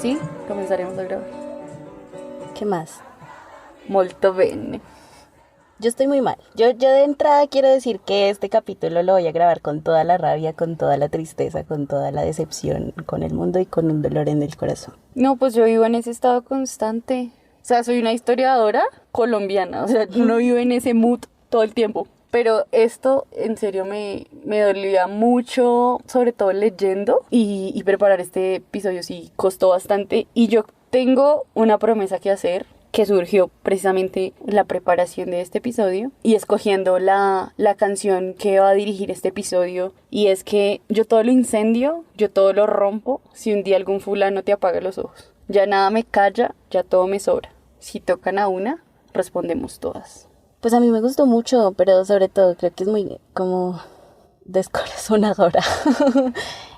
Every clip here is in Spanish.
Sí, comenzaremos a grabar. ¿Qué más? Molto bene. Yo estoy muy mal. Yo de entrada quiero decir que este capítulo lo voy a grabar con toda la rabia, con toda la tristeza, con toda la decepción con el mundo y con un dolor en el corazón. No, pues yo vivo en ese estado constante. O sea, soy una historiadora colombiana. O sea, uno vive en ese mood todo el tiempo. Pero esto, en serio, me dolía mucho, sobre todo leyendo. Y preparar este episodio sí costó bastante. Y yo tengo una promesa que hacer, que surgió precisamente en la preparación de este episodio y escogiendo la canción que va a dirigir este episodio. Y es que yo todo lo incendio, yo todo lo rompo si un día algún fulano te apaga los ojos. Ya nada me calla, ya todo me sobra. Si tocan a una, respondemos todas. Pues a mí me gustó mucho, pero sobre todo creo que es muy como descorazonadora.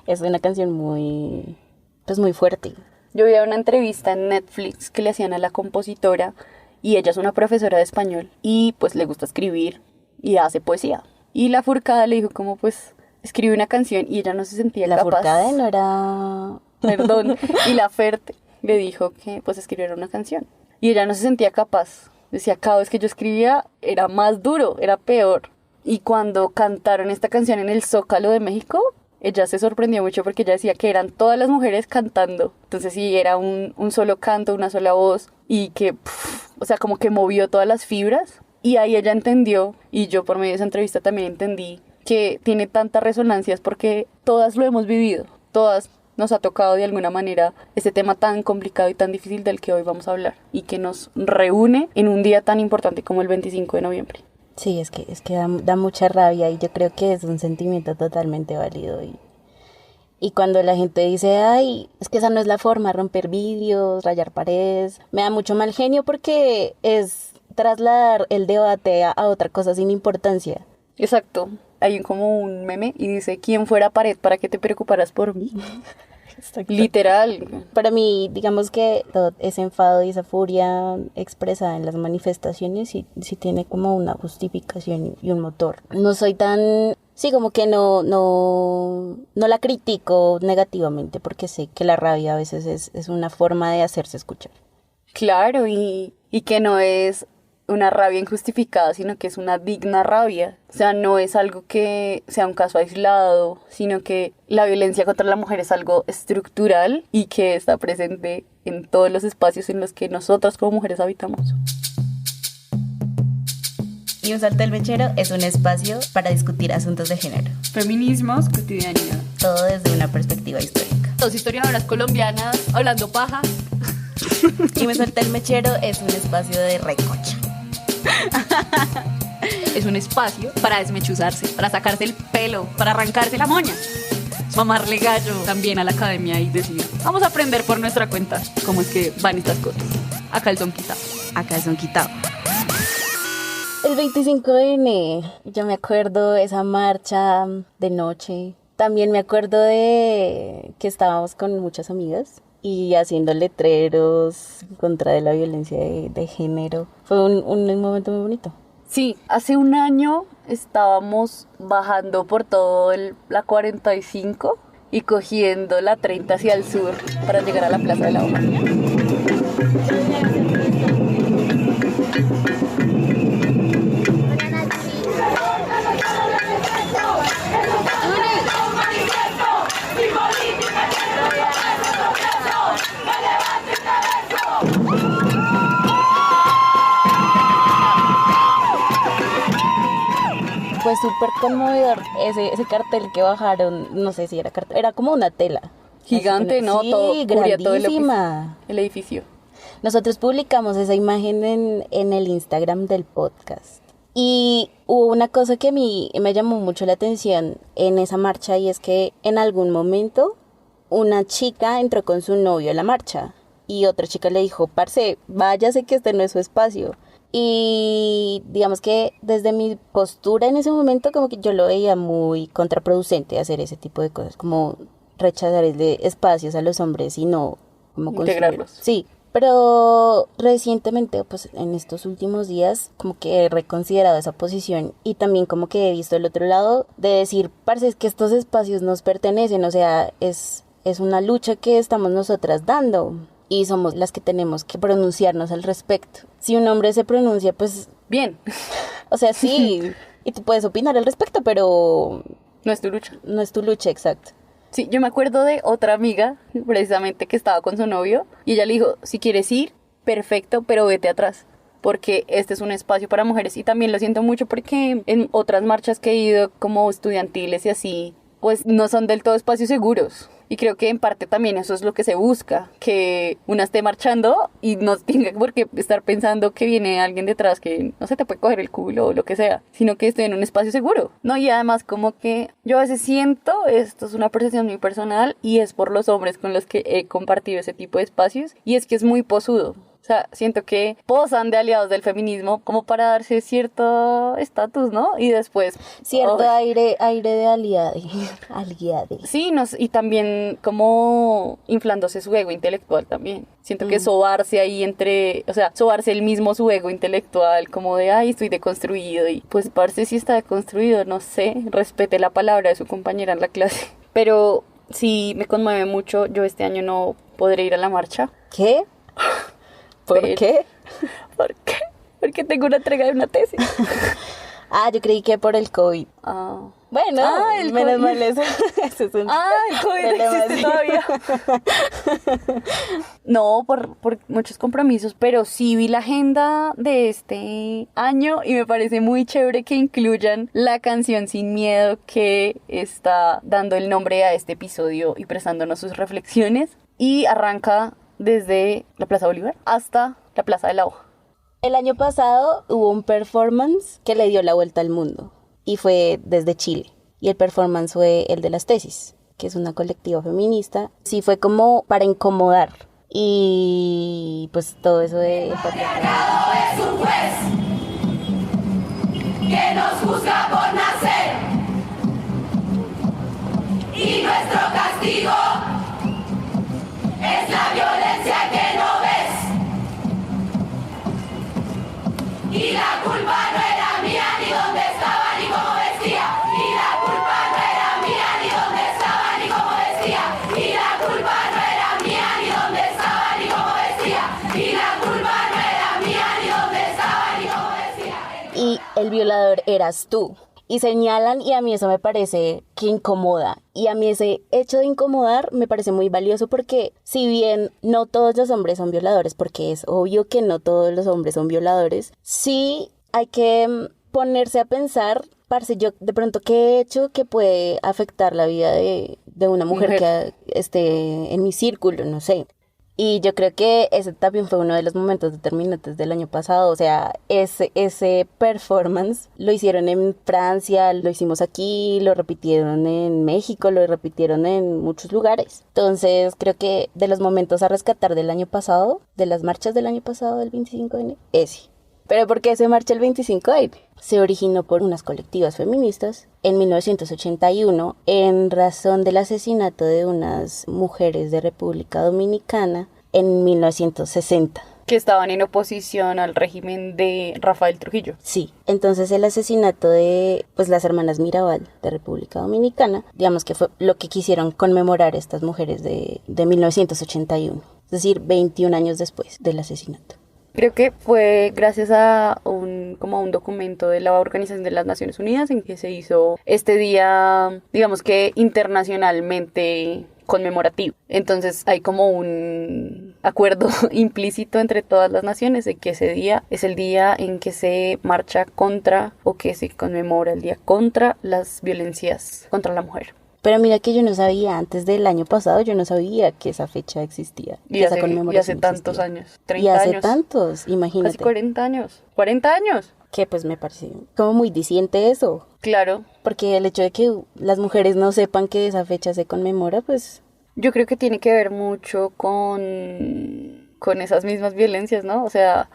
Es una canción muy, pues muy fuerte. Yo vi una entrevista en Netflix que le hacían a la compositora y ella es una profesora de español y pues le gusta escribir y hace poesía. Y la Furcada le dijo como pues escribe una canción y ella no se sentía La capaz. Furcada no era... Perdón. Y la Ferte le dijo que pues escribiera una canción y ella no se sentía capaz. Decía, cada vez que yo escribía era más duro, era peor. Y cuando cantaron esta canción en el Zócalo de México, ella se sorprendió mucho porque ella decía que eran todas las mujeres cantando. Entonces sí, era un solo canto, una sola voz y que, o sea, como que movió todas las fibras. Y ahí ella entendió, y yo por medio de esa entrevista también entendí, que tiene tantas resonancias porque todas lo hemos vivido, todas nos ha tocado de alguna manera este tema tan complicado y tan difícil del que hoy vamos a hablar y que nos reúne en un día tan importante como el 25 de noviembre. Sí, es que da mucha rabia y yo creo que es un sentimiento totalmente válido. Y cuando la gente dice, ay, es que esa no es la forma, romper vidrios, rayar paredes, me da mucho mal genio porque es trasladar el debate a otra cosa sin importancia. Exacto. Hay como un meme y dice, ¿quién fuera pared para que te preocuparas por mí? Exacto. Literal. Para mí, digamos que todo ese enfado y esa furia expresada en las manifestaciones sí tiene como una justificación y un motor. No soy tan... Sí, como que no la critico negativamente porque sé que la rabia a veces es una forma de hacerse escuchar. Claro, y que no es una rabia injustificada, sino que es una digna rabia. O sea, no es algo que sea un caso aislado, sino que la violencia contra la mujer es algo estructural y que está presente en todos los espacios en los que nosotras como mujeres habitamos. Y Un Salto del Mechero es un espacio para discutir asuntos de género. Feminismos, cotidianidad. Todo desde una perspectiva histórica. Dos historiadoras colombianas hablando paja. Y Me Suelta el Mechero es un espacio de recocha. Es un espacio para desmechuzarse, para sacarse el pelo, para arrancarse la moña. Mamarle gallo también a la academia y decir, vamos a aprender por nuestra cuenta cómo es que van estas cosas. A calzón quitado. A calzón quitado. El 25N, yo me acuerdo esa marcha de noche. También me acuerdo de que estábamos con muchas amigas y haciendo letreros contra de la violencia de género. Fue un momento muy bonito. Sí, hace un año estábamos bajando por todo la 45 y cogiendo la 30 hacia el sur para llegar a la Plaza de la Humanidad. Fue súper conmovedor ese cartel que bajaron, no sé si era cartel, era como una tela. Gigante, ¿no? Sí, todo, cubría todo el edificio. Nosotros publicamos esa imagen en el Instagram del podcast. Y hubo una cosa que a mí me llamó mucho la atención en esa marcha y es que en algún momento una chica entró con su novio a la marcha y otra chica le dijo, parce, váyase que este no es su espacio. Y digamos que desde mi postura en ese momento como que yo lo veía muy contraproducente hacer ese tipo de cosas, como rechazarle espacios a los hombres y no como integrarlos. Sí, pero recientemente, pues en estos últimos días, como que he reconsiderado esa posición y también como que he visto el otro lado de decir, parce, es que estos espacios nos pertenecen, o sea, es es una lucha que estamos nosotras dando y somos las que tenemos que pronunciarnos al respecto. Si un hombre se pronuncia, pues bien. O sea, sí, y tú puedes opinar al respecto, pero No es tu lucha. no es tu lucha, exacto. Sí, yo me acuerdo de otra amiga, precisamente que estaba con su novio, y ella le dijo, si quieres ir, perfecto, pero vete atrás, porque este es un espacio para mujeres. Y también lo siento mucho porque en otras marchas que he ido como estudiantiles y así, pues no son del todo espacios seguros. Y creo que en parte también eso es lo que se busca, que una esté marchando y no tenga por qué estar pensando que viene alguien detrás que no se te puede coger el culo o lo que sea, sino que esté en un espacio seguro, ¿no? Y además como que yo a veces siento, esto es una percepción muy personal y es por los hombres con los que he compartido ese tipo de espacios, y es que es muy posudo. O sea, siento que posan de aliados del feminismo como para darse cierto estatus, ¿no? Y después... Cierto aire de aliade. Sí, y también como inflándose su ego intelectual también. Siento que sobarse ahí o sea, sobarse el mismo su ego intelectual, como de, ay, estoy deconstruido. Y pues, parce, si está deconstruido, no sé, respete la palabra de su compañera en la clase. Pero sí me conmueve mucho, yo este año no podré ir a la marcha. ¿Qué? ¿Por qué? ¿Por qué? Porque tengo una entrega de una tesis. Yo creí que por el COVID. Bueno, el menos COVID. mal eso. Eso es un El COVID existe todavía. No, por muchos compromisos, pero sí vi la agenda de este año y me parece muy chévere que incluyan la canción Sin Miedo, que está dando el nombre a este episodio y prestándonos sus reflexiones. Y arranca desde la Plaza Bolívar hasta la Plaza de la Hoja. El año pasado hubo un performance que le dio la vuelta al mundo y fue desde Chile. Y el performance fue el de Las Tesis, que es una colectiva feminista. Sí, fue como para incomodar. Y pues todo eso de... El patriarcado es un juez que nos juzga por nacer. Y nuestro castigo es la violencia que no ves. Y la culpa no era mía, ni dónde estaba, ni cómo vestía. Y la culpa no era mía, ni dónde estaba, ni cómo vestía. Y la culpa no era mía, ni dónde estaba, ni cómo vestía. Y la culpa no era mía, ni dónde estaba, ni cómo vestía. Y el violador eras tú. Y señalan, y a mí eso me parece que incomoda. Y a mí ese hecho de incomodar me parece muy valioso porque si bien no todos los hombres son violadores, porque es obvio que no todos los hombres son violadores, sí hay que ponerse a pensar, parce, yo de pronto qué he hecho que puede afectar la vida de una mujer que esté en mi círculo, no sé. Y yo creo que ese también fue uno de los momentos determinantes del año pasado. O sea, ese performance lo hicieron en Francia, lo hicimos aquí, lo repitieron en México, lo repitieron en muchos lugares. Entonces, creo que de los momentos a rescatar del año pasado, de las marchas del año pasado, del 25N, ese. ¿Pero por qué se marcha el 25N? Se originó por unas colectivas feministas en 1981 en razón del asesinato de unas mujeres de República Dominicana en 1960. Que estaban en oposición al régimen de Rafael Trujillo. Sí, entonces el asesinato de las hermanas Mirabal de República Dominicana, digamos que fue lo que quisieron conmemorar estas mujeres de 1981, es decir, 21 años después del asesinato. Creo que fue gracias a un documento de la Organización de las Naciones Unidas en que se hizo este día, digamos que internacionalmente conmemorativo. Entonces hay como un acuerdo implícito entre todas las naciones de que ese día es el día en que se marcha contra o que se conmemora el día contra las violencias contra la mujer. Pero mira que yo no sabía, antes del año pasado, yo no sabía que esa fecha existía. Y hace tantos años, 30 y hace años. Tantos, imagínate. Casi 40 años. ¡40 años! Que pues me parece como muy diciente eso. Claro. Porque el hecho de que las mujeres no sepan que esa fecha se conmemora, pues... Yo creo que tiene que ver mucho con esas mismas violencias, ¿no? O sea...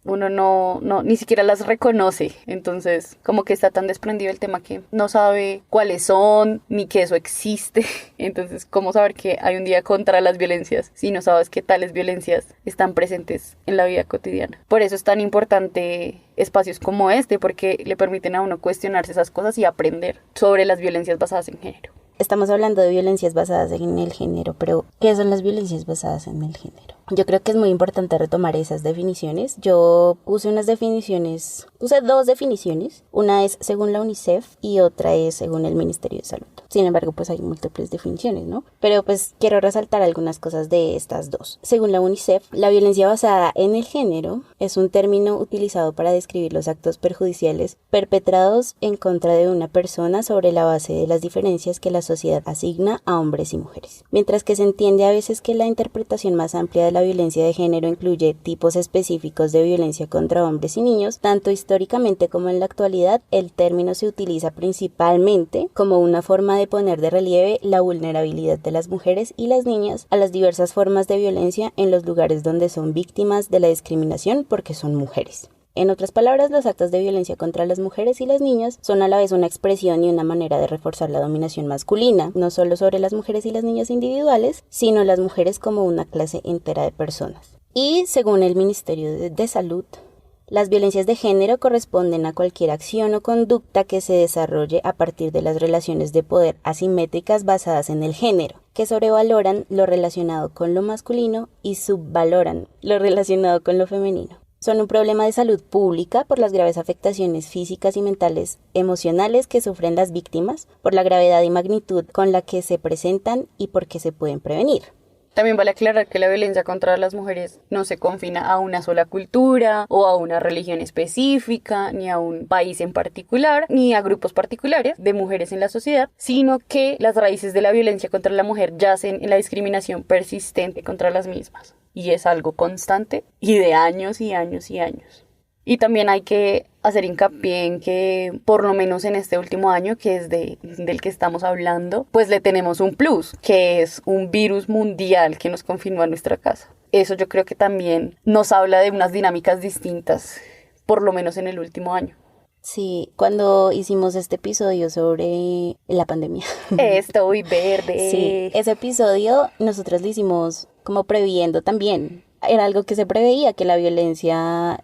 uno no, ni siquiera las reconoce, entonces como que está tan desprendido el tema que no sabe cuáles son, ni que eso existe, entonces ¿cómo saber que hay un día contra las violencias si no sabes que tales violencias están presentes en la vida cotidiana? Por eso es tan importante espacios como este, porque le permiten a uno cuestionarse esas cosas y aprender sobre las violencias basadas en género. estamos hablando de violencias basadas en el género, pero ¿qué son las violencias basadas en el género? Yo creo que es muy importante retomar esas definiciones. Yo usé dos definiciones. Una es según la UNICEF y otra es según el Ministerio de Salud. Sin embargo, pues hay múltiples definiciones, ¿no? Pero pues quiero resaltar algunas cosas de estas dos. Según la UNICEF, la violencia basada en el género es un término utilizado para describir los actos perjudiciales perpetrados en contra de una persona sobre la base de las diferencias que la sociedad asigna a hombres y mujeres. Mientras que se entiende a veces que la interpretación más amplia de la violencia de género incluye tipos específicos de violencia contra hombres y niños, tanto históricamente como en la actualidad, el término se utiliza principalmente como una forma de poner de relieve la vulnerabilidad de las mujeres y las niñas a las diversas formas de violencia en los lugares donde son víctimas de la discriminación porque son mujeres. En otras palabras, los actos de violencia contra las mujeres y las niñas son a la vez una expresión y una manera de reforzar la dominación masculina, no solo sobre las mujeres y las niñas individuales, sino las mujeres como una clase entera de personas. Y según el Ministerio de Salud, las violencias de género corresponden a cualquier acción o conducta que se desarrolle a partir de las relaciones de poder asimétricas basadas en el género, que sobrevaloran lo relacionado con lo masculino y subvaloran lo relacionado con lo femenino. Son un problema de salud pública por las graves afectaciones físicas y mentales, emocionales que sufren las víctimas, por la gravedad y magnitud con la que se presentan y por qué se pueden prevenir. También vale aclarar que la violencia contra las mujeres no se confina a una sola cultura o a una religión específica, ni a un país en particular, ni a grupos particulares de mujeres en la sociedad, sino que las raíces de la violencia contra la mujer yacen en la discriminación persistente contra las mismas. Y es algo constante y de años y años y años. Y también hay que hacer hincapié en que, por lo menos en este último año, que es del que estamos hablando, pues le tenemos un plus, que es un virus mundial que nos confinó a nuestra casa. Eso yo creo que también nos habla de unas dinámicas distintas, por lo menos en el último año. Sí, cuando hicimos este episodio sobre la pandemia. Estoy verde. Sí, ese episodio nosotros lo hicimos como previendo también. Era algo que se preveía, que la violencia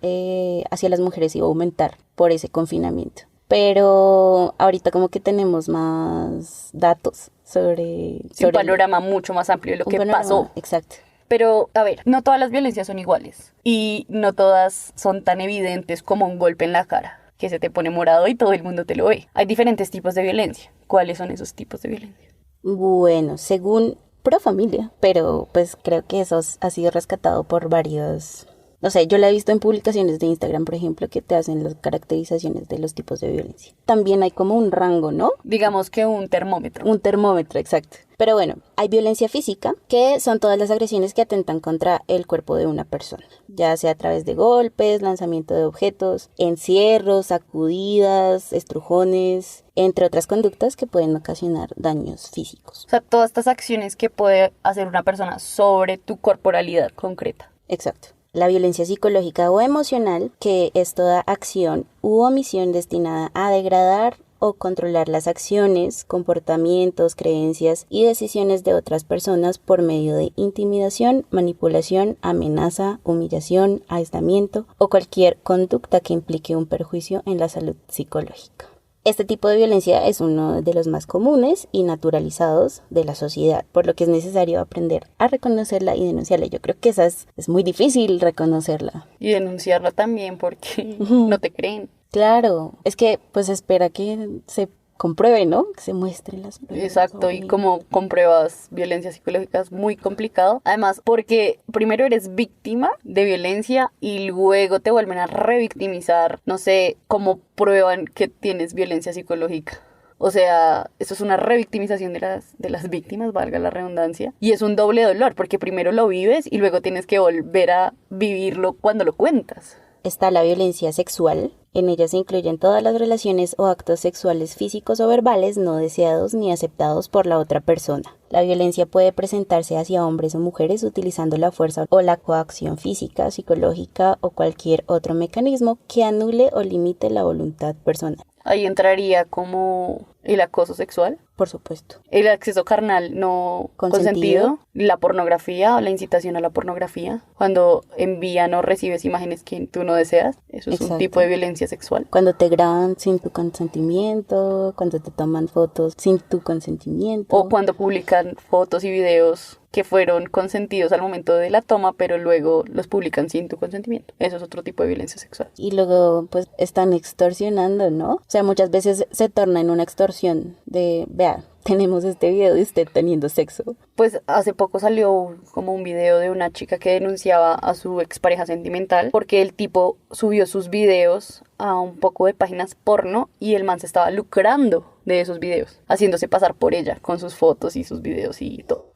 hacia las mujeres iba a aumentar por ese confinamiento. Pero ahorita como que tenemos más datos sobre un panorama mucho más amplio de lo que pasó. Exacto. Pero, a ver, no todas las violencias son iguales. Y no todas son tan evidentes como un golpe en la cara, que se te pone morado y todo el mundo te lo ve. Hay diferentes tipos de violencia. ¿Cuáles son esos tipos de violencia? Bueno, según Profamilia, pero pues creo que eso ha sido rescatado por varios, no sé, yo la he visto en publicaciones de Instagram, por ejemplo, que te hacen las caracterizaciones de los tipos de violencia. También hay como un rango, ¿no? Digamos que un termómetro. Un termómetro, exacto. Pero bueno, hay violencia física, que son todas las agresiones que atentan contra el cuerpo de una persona, ya sea a través de golpes, lanzamiento de objetos, encierros, sacudidas, estrujones, entre otras conductas que pueden ocasionar daños físicos. O sea, todas estas acciones que puede hacer una persona sobre tu corporalidad concreta. Exacto. La violencia psicológica o emocional, que es toda acción u omisión destinada a degradar o controlar las acciones, comportamientos, creencias y decisiones de otras personas por medio de intimidación, manipulación, amenaza, humillación, aislamiento o cualquier conducta que implique un perjuicio en la salud psicológica. Este tipo de violencia es uno de los más comunes y naturalizados de la sociedad, por lo que es necesario aprender a reconocerla y denunciarla. Yo creo que es muy difícil reconocerla. Y denunciarla también porque no te creen. Claro, es que pues espera que se compruebe, ¿no? Que se muestren las pruebas. Exacto, y como compruebas violencia psicológica es muy complicado. Además, porque primero eres víctima de violencia y luego te vuelven a revictimizar. No sé cómo prueban que tienes violencia psicológica. O sea, eso es una revictimización de las víctimas, valga la redundancia. Y es un doble dolor, porque primero lo vives y luego tienes que volver a vivirlo cuando lo cuentas. Está la violencia sexual. En ella se incluyen todas las relaciones o actos sexuales físicos o verbales no deseados ni aceptados por la otra persona. La violencia puede presentarse hacia hombres o mujeres utilizando la fuerza o la coacción física, psicológica o cualquier otro mecanismo que anule o limite la voluntad personal. Ahí entraría como El acoso sexual, Por supuesto. el acceso carnal no consentido, la pornografía o la incitación a la pornografía, cuando envían o recibes imágenes que tú no deseas, eso es un Exacto. tipo de violencia sexual. Cuando te graban sin tu consentimiento, cuando te toman fotos sin tu consentimiento. O cuando publican fotos y videos que fueron consentidos al momento de la toma, pero luego los publican sin tu consentimiento. Eso es otro tipo de violencia sexual. Y luego, pues, están extorsionando, ¿no? O sea, muchas veces se torna en una extorsión de, vea, tenemos este video de usted teniendo sexo. Pues hace poco salió como un video de una chica que denunciaba a su expareja sentimental porque el tipo subió sus videos a un poco de páginas porno y el man se estaba lucrando de esos videos, haciéndose pasar por ella con sus fotos y sus videos y todo.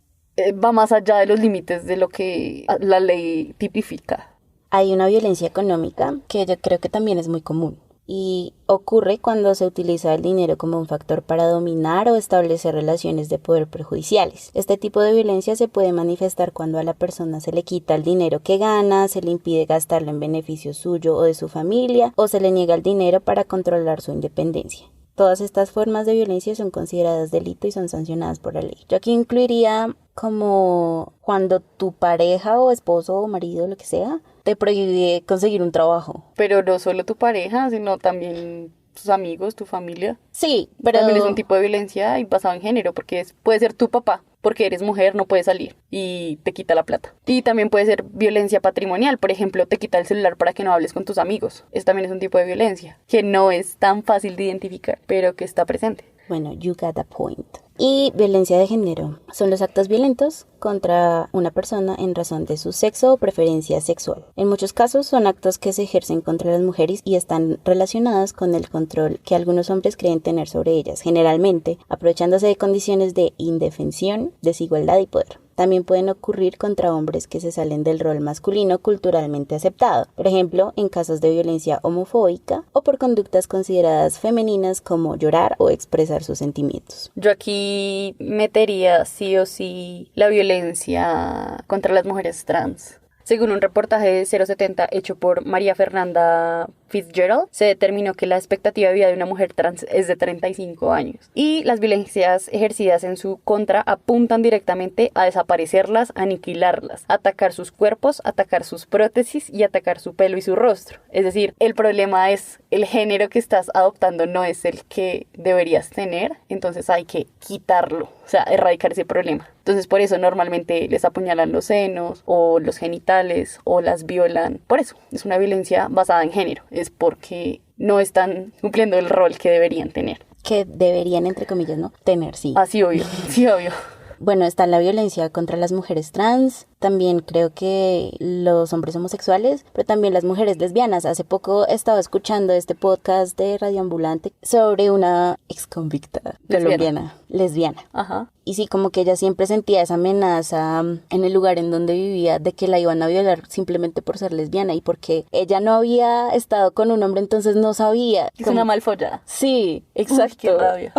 Va más allá de los límites de lo que la ley tipifica. Hay una violencia económica que yo creo que también es muy común. Y ocurre cuando se utiliza el dinero como un factor para dominar o establecer relaciones de poder perjudiciales. Este tipo de violencia se puede manifestar cuando a la persona se le quita el dinero que gana, se le impide gastarlo en beneficio suyo o de su familia, o se le niega el dinero para controlar su independencia. Todas estas formas de violencia son consideradas delito y son sancionadas por la ley. Yo aquí incluiría como cuando tu pareja o esposo o marido, lo que sea, te prohíbe conseguir un trabajo. Pero no solo tu pareja, sino también tus amigos, tu familia. Sí, pero También es un tipo de violencia y basado en género, porque puede ser tu papá, porque eres mujer, no puedes salir y te quita la plata. Y también puede ser violencia patrimonial, por ejemplo, te quita el celular para que no hables con tus amigos. Eso también es un tipo de violencia, que no es tan fácil de identificar, pero que está presente. Bueno, you got a point. Y violencia de género son los actos violentos contra una persona en razón de su sexo o preferencia sexual. En muchos casos son actos que se ejercen contra las mujeres y están relacionadas con el control que algunos hombres creen tener sobre ellas, generalmente aprovechándose de condiciones de indefensión, desigualdad y poder. También pueden ocurrir contra hombres que se salen del rol masculino culturalmente aceptado, por ejemplo, en casos de violencia homofóbica o por conductas consideradas femeninas como llorar o expresar sus sentimientos. Yo aquí metería sí o sí la violencia contra las mujeres trans. Según un reportaje de 070 hecho por María Fernanda Fitzgerald, se determinó que la expectativa de vida de una mujer trans es de 35 años. Y las violencias ejercidas en su contra apuntan directamente a desaparecerlas, aniquilarlas, atacar sus cuerpos, atacar sus prótesis y atacar su pelo y su rostro. Es decir, el problema es el género que estás adoptando no es el que deberías tener, entonces hay que quitarlo, o sea, erradicar ese problema. Entonces por eso normalmente les apuñalan los senos o los genitales o las violan. Por eso, es una violencia basada en género. Es porque no están cumpliendo el rol que deberían tener. Que deberían, entre comillas, ¿no? Tener, sí. Así obvio, sí obvio. Bueno, está la violencia contra las mujeres trans, también creo que los hombres homosexuales, pero también las mujeres lesbianas. Hace poco estaba escuchando este podcast de Radio Ambulante sobre una exconvicta colombiana, lesbiana. Ajá. Y sí, como que ella siempre sentía esa amenaza en el lugar en donde vivía de que la iban a violar simplemente por ser lesbiana y porque ella no había estado con un hombre, entonces no sabía. Es una malfollada. Sí, exacto. Qué rabia.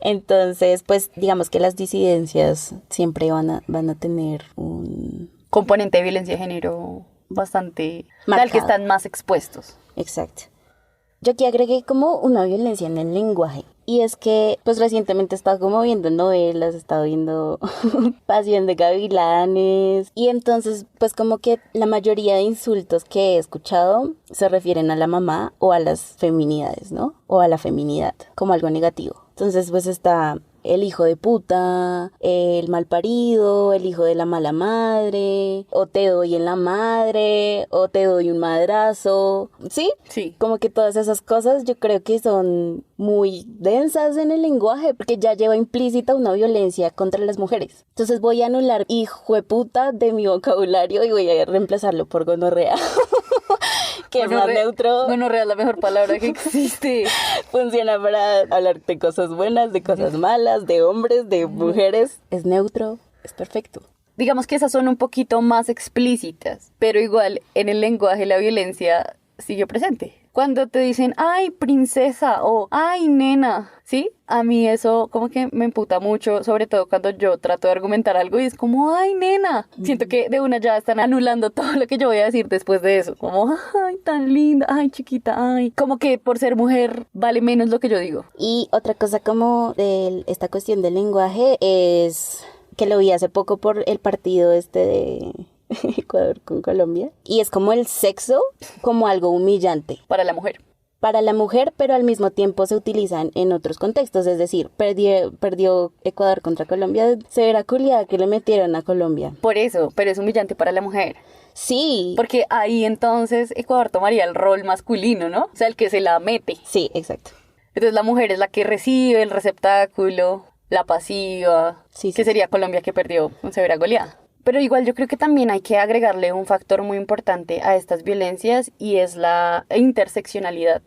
Entonces, pues digamos que las disidencias siempre van a tener un componente de violencia de género bastante marcado, tal que están más expuestos. Exacto. Yo aquí agregué como una violencia en el lenguaje. Y es que, pues recientemente he estado como viendo novelas, he estado viendo Pasión de Gavilanes. Y entonces, pues como que la mayoría de insultos que he escuchado se refieren a la mamá o a las feminidades, ¿no? O a la feminidad, como algo negativo. Entonces, pues está el hijo de puta, el malparido, el hijo de la mala madre, o te doy en la madre, o te doy un madrazo, ¿sí? Sí. Como que todas esas cosas yo creo que son muy densas en el lenguaje, porque ya lleva implícita una violencia contra las mujeres. Entonces voy a anular hijo de puta de mi vocabulario y voy a reemplazarlo por gonorrea. Que es más neutro. Gonorrea es la mejor palabra que existe. Funciona para hablar de cosas buenas, de cosas malas, de hombres, de mujeres. Es neutro, es perfecto. Digamos que esas son un poquito más explícitas, pero igual en el lenguaje la violencia sigue presente. Cuando te dicen, ay, princesa o ay, nena, ¿sí? A mí eso como que me emputa mucho, sobre todo cuando yo trato de argumentar algo y es como, ay, nena. Siento que de una ya están anulando todo lo que yo voy a decir después de eso. Como, ay, tan linda, ay, chiquita, ay. Como que por ser mujer vale menos lo que yo digo. Y otra cosa como de esta cuestión del lenguaje es que lo vi hace poco por el partido de Ecuador con Colombia. Y es como el sexo como algo humillante. Para la mujer. Para la mujer, pero al mismo tiempo se utilizan en otros contextos. Es decir, perdió Ecuador contra Colombia. Severa culiada que le metieron a Colombia. Por eso, pero es humillante para la mujer. Sí. Porque ahí entonces Ecuador tomaría el rol masculino, ¿no? O sea, el que se la mete. Sí, exacto. Entonces la mujer es la que recibe el receptáculo, la pasiva, Sí, que sí. sería Colombia que perdió con severa goleada. Pero igual yo creo que también hay que agregarle un factor muy importante a estas violencias y es la interseccionalidad.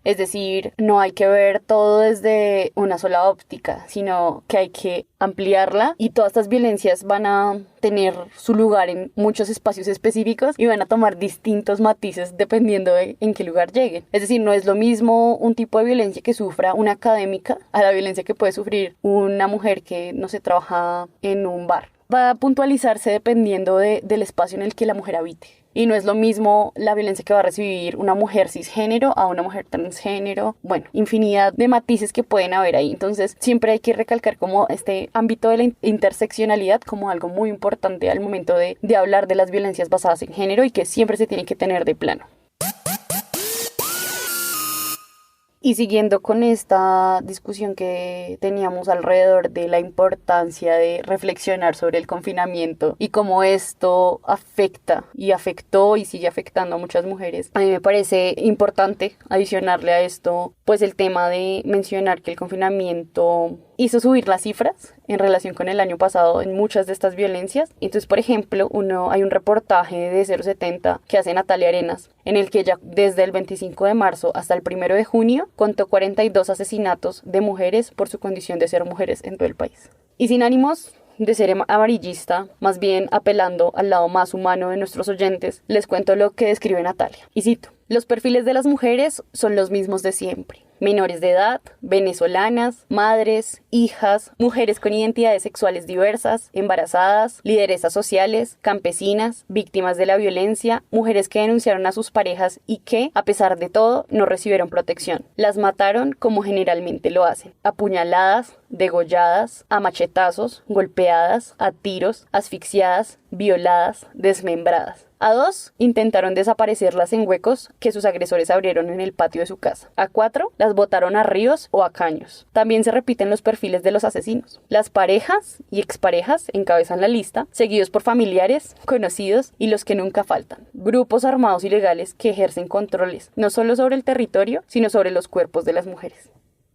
Es decir, no hay que ver todo desde una sola óptica, sino que hay que ampliarla y todas estas violencias van a tener su lugar en muchos espacios específicos y van a tomar distintos matices dependiendo de en qué lugar lleguen. Es decir, no es lo mismo un tipo de violencia que sufra una académica a la violencia que puede sufrir una mujer que, no sé, trabaja en un bar. Va a puntualizarse dependiendo del espacio en el que la mujer habite. Y no es lo mismo la violencia que va a recibir una mujer cisgénero a una mujer transgénero. Bueno, infinidad de matices que pueden haber ahí. Entonces, siempre hay que recalcar como este ámbito de la interseccionalidad como algo muy importante al momento de hablar de las violencias basadas en género y que siempre se tiene que tener de plano. Y siguiendo con esta discusión que teníamos alrededor de la importancia de reflexionar sobre el confinamiento y cómo esto afecta y afectó y sigue afectando a muchas mujeres, a mí me parece importante adicionarle a esto pues el tema de mencionar que el confinamiento hizo subir las cifras en relación con el año pasado en muchas de estas violencias. Entonces, por ejemplo, hay un reportaje de 070 que hace Natalia Arenas, en el que ella desde el 25 de marzo hasta el 1 de junio contó 42 asesinatos de mujeres por su condición de ser mujeres en todo el país. Y sin ánimos de ser amarillista, más bien apelando al lado más humano de nuestros oyentes, les cuento lo que describe Natalia. Y cito: los perfiles de las mujeres son los mismos de siempre. Menores de edad, venezolanas, madres, hijas, mujeres con identidades sexuales diversas, embarazadas, lideresas sociales, campesinas, víctimas de la violencia, mujeres que denunciaron a sus parejas y que, a pesar de todo, no recibieron protección. Las mataron como generalmente lo hacen: apuñaladas, degolladas, a machetazos, golpeadas, a tiros, asfixiadas, violadas, desmembradas. A 2, intentaron desaparecerlas en huecos que sus agresores abrieron en el patio de su casa. A 4, las botaron a ríos o a caños. También se repiten los perfiles de los asesinos. Las parejas y exparejas encabezan la lista, seguidos por familiares, conocidos y los que nunca faltan. Grupos armados ilegales que ejercen controles, no solo sobre el territorio, sino sobre los cuerpos de las mujeres.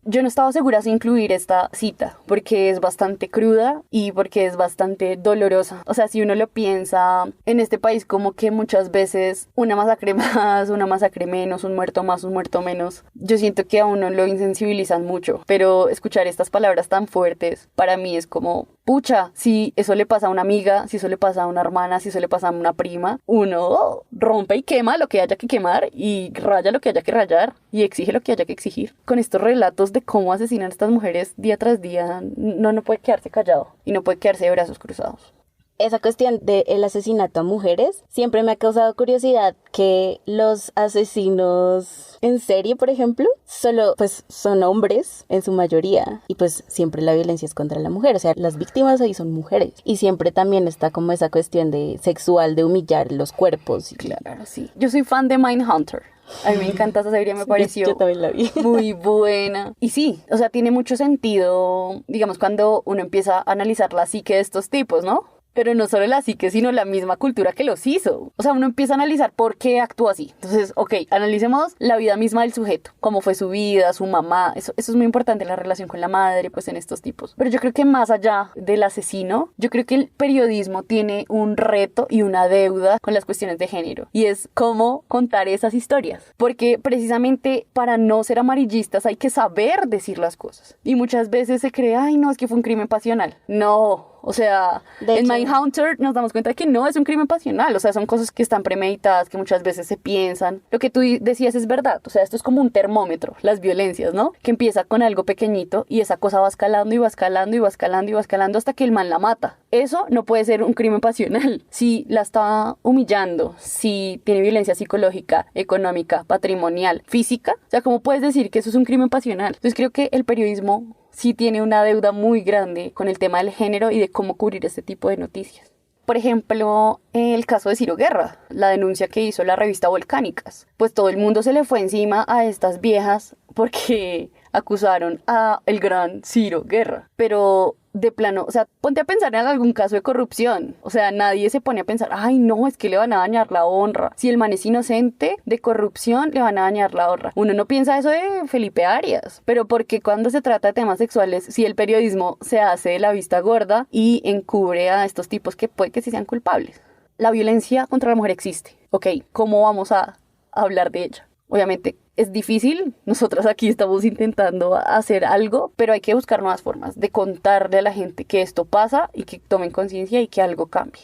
Yo no estaba segura si incluir esta cita, porque es bastante cruda y porque es bastante dolorosa. O sea, si uno lo piensa, en este país como que muchas veces una masacre más, una masacre menos, un muerto más, un muerto menos, yo siento que a uno lo insensibilizan mucho. Pero escuchar estas palabras tan fuertes, para mí es como, pucha, si eso le pasa a una amiga, si eso le pasa a una hermana, si eso le pasa a una prima, uno rompe y quema lo que haya que quemar y raya lo que haya que rayar y exige lo que haya que exigir. Con estos relatos de cómo asesinan a estas mujeres día tras día, no puede quedarse callado y no puede quedarse de brazos cruzados. Esa cuestión del asesinato a mujeres siempre me ha causado curiosidad, que los asesinos en serie, por ejemplo, solo pues son hombres en su mayoría y pues siempre la violencia es contra la mujer, o sea, las víctimas ahí son mujeres y siempre también está como esa cuestión de sexual, de humillar los cuerpos. Claro, sí. Yo soy fan de Mindhunter. A mí me encanta esa serie, me pareció yo también la vi. Muy buena. Y sí, o sea, tiene mucho sentido, digamos, cuando uno empieza a analizar la psique de estos tipos, ¿no? Pero no solo la psique, sino la misma cultura que los hizo. O sea, uno empieza a analizar por qué actúa así. Entonces, ok, analicemos la vida misma del sujeto. Cómo fue su vida, su mamá. Eso es muy importante, la relación con la madre, pues en estos tipos. Pero yo creo que más allá del asesino, yo creo que el periodismo tiene un reto y una deuda con las cuestiones de género. Y es cómo contar esas historias. Porque precisamente para no ser amarillistas hay que saber decir las cosas. Y muchas veces se cree, ay no, es que fue un crimen pasional. No. O sea, De en hecho. Mindhunter nos damos cuenta de que no es un crimen pasional. O sea, son cosas que están premeditadas, que muchas veces se piensan. Lo que tú decías es verdad. O sea, esto es como un termómetro, las violencias, ¿no? Que empieza con algo pequeñito y esa cosa va escalando y va escalando y va escalando y va escalando hasta que el man la mata. Eso no puede ser un crimen pasional. Si la está humillando, si tiene violencia psicológica, económica, patrimonial, física, o sea, ¿cómo puedes decir que eso es un crimen pasional? Entonces creo que el periodismo sí tiene una deuda muy grande con el tema del género y de cómo cubrir este tipo de noticias. Por ejemplo, el caso de Ciro Guerra, la denuncia que hizo la revista Volcánicas. Pues todo el mundo se le fue encima a estas viejas porque acusaron a el gran Ciro Guerra. Pero de plano, o sea, ponte a pensar en algún caso de corrupción. O sea, nadie se pone a pensar, ay no, es que le van a dañar la honra. Si el man es inocente de corrupción, le van a dañar la honra. Uno no piensa eso de Felipe Arias, pero porque cuando se trata de temas sexuales, si el periodismo se hace de la vista gorda y encubre a estos tipos que puede que sí sean culpables. La violencia contra la mujer existe, ¿ok? ¿Cómo vamos a hablar de ella? Obviamente es difícil, nosotras aquí estamos intentando hacer algo, pero hay que buscar nuevas formas de contarle a la gente que esto pasa y que tomen conciencia y que algo cambie.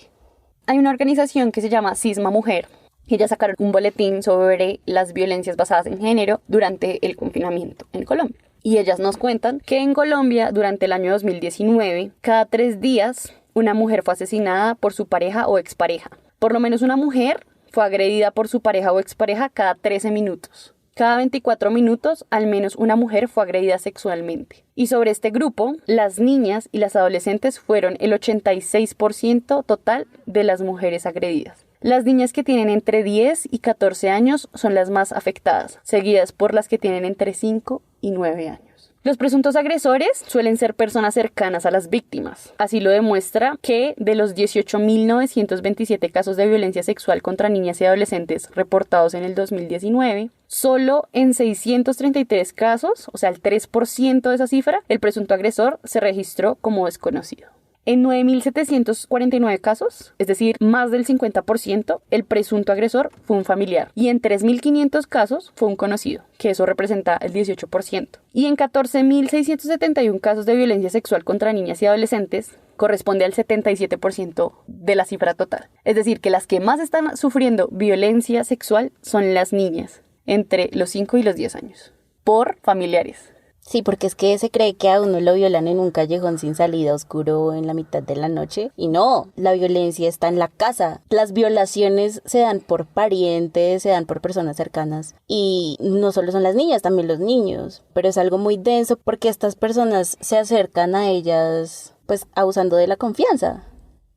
Hay una organización que se llama Cisma Mujer. Ellas sacaron un boletín sobre las violencias basadas en género durante el confinamiento en Colombia. Y ellas nos cuentan que en Colombia, durante el año 2019, cada 3 días, una mujer fue asesinada por su pareja o expareja. Por lo menos una mujer fue agredida por su pareja o expareja cada 13 minutos. Cada 24 minutos, al menos una mujer fue agredida sexualmente. Y sobre este grupo, las niñas y las adolescentes fueron el 86% total de las mujeres agredidas. Las niñas que tienen entre 10 y 14 años son las más afectadas, seguidas por las que tienen entre 5 y 9 años. Los presuntos agresores suelen ser personas cercanas a las víctimas. Así lo demuestra que de los 18.927 casos de violencia sexual contra niñas y adolescentes reportados en el 2019, solo en 633 casos, o sea el 3% de esa cifra, el presunto agresor se registró como desconocido. En 9.749 casos, es decir, más del 50%, el presunto agresor fue un familiar. Y en 3.500 casos fue un conocido, que eso representa el 18%. Y en 14.671 casos de violencia sexual contra niñas y adolescentes, corresponde al 77% de la cifra total. Es decir, que las que más están sufriendo violencia sexual son las niñas, entre los 5 y los 10 años, por familiares. Sí, porque es que se cree que a uno lo violan en un callejón sin salida oscuro en la mitad de la noche. Y no, la violencia está en la casa. Las violaciones se dan por parientes, se dan por personas cercanas. Y no solo son las niñas, también los niños. Pero es algo muy denso porque estas personas se acercan a ellas, pues, abusando de la confianza.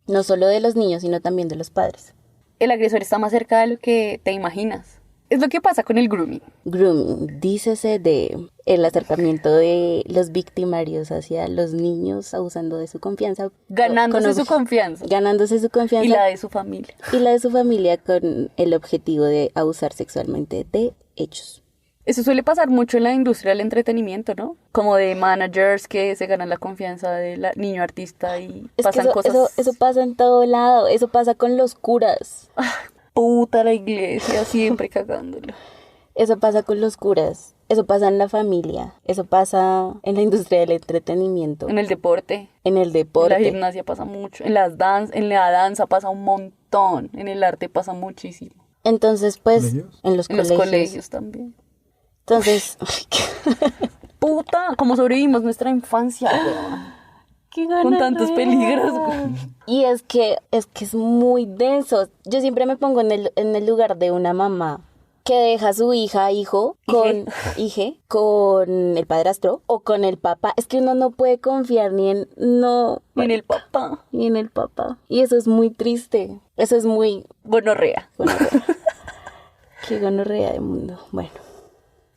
No solo de los niños, sino también de los padres. El agresor está más cerca de lo que te imaginas. Es lo que pasa con el grooming. Grooming, dícese de el acercamiento de los victimarios hacia los niños abusando de su confianza. Ganándose su confianza. Ganándose su confianza. Y la de su familia. Y la de su familia con el objetivo de abusar sexualmente de ellos. Eso suele pasar mucho en la industria del entretenimiento, ¿no? Como de managers que se ganan la confianza del niño artista y Es pasan que cosas... eso pasa en todo lado. Eso pasa con los curas. Puta la iglesia, siempre cagándolo. Eso pasa con los curas. Eso pasa en la familia. Eso pasa en la industria del entretenimiento. En el deporte. En el deporte. En la gimnasia pasa mucho. En la danza pasa un montón. En el arte pasa muchísimo. Entonces, pues, en los colegios también. Entonces, puta, ¿cómo sobrevivimos nuestra infancia? Con tantos peligros. Y es que es muy denso. Yo siempre me pongo en el lugar de una mamá que deja a su hijo con el padrastro o con el papá. Es que uno no puede confiar ni en el papá. Ni en el papá. Y eso es muy triste. Eso es muy... Gonorrea. Qué gonorrea de mundo. Bueno.